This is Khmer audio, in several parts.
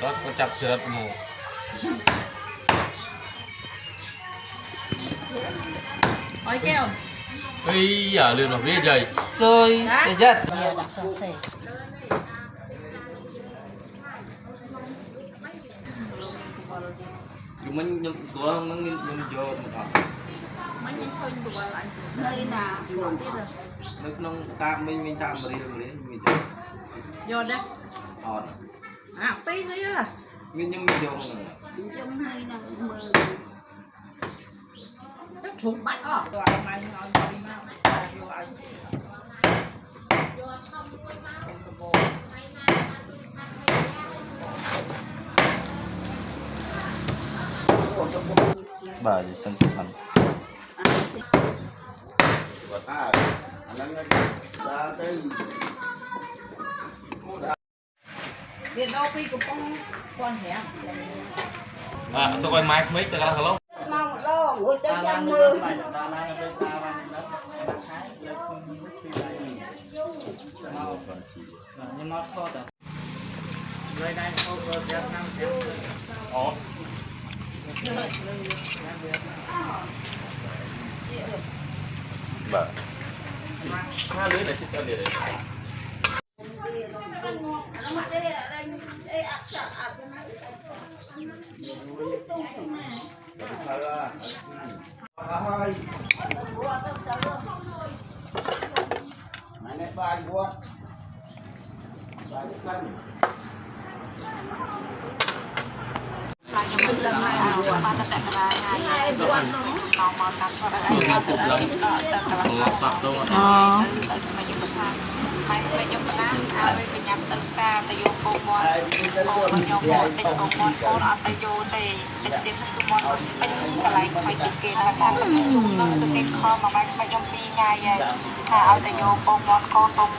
đó có chập chợt mù ôi kêu cái giờ lượn vào phía trời rồi để giật mình nhầm của mình nhầm cho một thằng nơi nào nước nông ta mình chạm vào đi mình chơi vô đây ọt à tí nữa là mình nhầm mình vô trong nơi nào mờ nó chụp bắt ọ rồi mày ngồi đi mau vô ai bà gì sân thượng hành Việt đâu phi của con hẻm à tôi coi mai mấy từ lâu lâu mong lo ngồi tới chân mưa nhưng nó khó được nơi đây không có Việt Nam ồ bà hai lưới này chết liền Mana bahan buat? Bahan kan? mình làm lại nào mà tất cả ngày buồn nó mà cắt vào đây lọc tập tôi mày giúp ta aiไปញ៉ាំទឹកសាទៅយកពងមាន់យកមកទិញពងមាន់កូនអត់ទៅយកទេទិញទៀតគឺមាន់ពេញកន្លែងថ្មីទៀតគេថាថាជុំនឹងទៅទីខមកបាច់ខ្ញុំ2ថ្ងៃហើយថាឲ្យទៅយកពងមាន់កូននឹង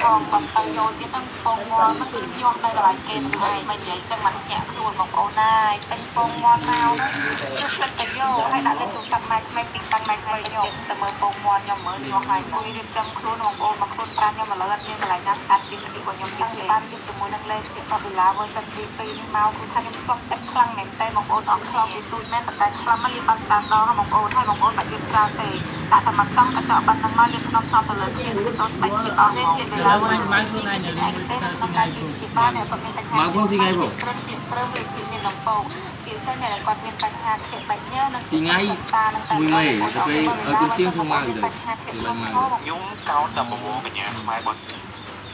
ផងបើទៅយកទៀតហ្នឹងពងមាន់มันគឺខ្ញុំនៅកន្លែងគេហ្នឹងហើយមិននិយាយចឹងមិនញាក់ខ្លួនបងប្អូនណាទិញពងមាន់មកណាយកផ្លិតទៅយកហើយដាក់លេខទូរស័ព្ទម៉ែក្មេងពីតាំងម៉ែក្មេងខ្ញុំទៅមើលពងមាន់ខ្ញុំមើលយកហើយគួយរៀបចំខ្លួនបងប្អូនមកខ្លួនប្រាំខ្ញុំឥឡូវអត់មានកន្លែងណាស្អាតជាងនេះបងខ្ញុំតាំងពីបានរៀបជាមួយនឹងលេខពីកាបូឡា version 2នេះមកគឺថាខ្ញុំចង់ចិត្តខ្លាំងមែនតើបងប្អូនអត់ខ្លោពីទូចមែនតែខ្លាំងមករៀបបានច្រើនដងបងប្អូនហើយបងប្អូនបាច់រៀបច្រើនទេដាក់តែមកចង់កញ្ចក់បាត់ហ្នឹងមករៀបក្នុងទៅលើគ្នាគឺចូលស្បែកពីអស់នេះពីកាបូឡា version 2នេះឯងទេក្នុងការជួយព្យាបាលអ្នកក៏មានបញ្ហាមកខ្លួនទីថ្ងៃបងព្រឹងពីមានដំបូងជាពិសេសអ្នកគាត់មានបញ្ហាខេបាច់ញើនិងទីថ្ងៃមួយមេទៅពេលឲ្យទៀងខ្លួនមកទៅខ្ញុំកោតតែប្រមូលបញ្ញាខ្មែរបង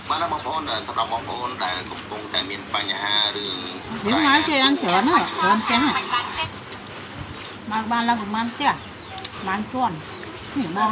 បានបងប្អូនសម្រាប់បងប្អូនដែលកំពុងតែមានបញ្ហារឿងយើងមកគេănច្រើនហ៎ច្រើនផ្ទះមកបានឡើងប្រហែលផ្ទះបានជន់នេះបង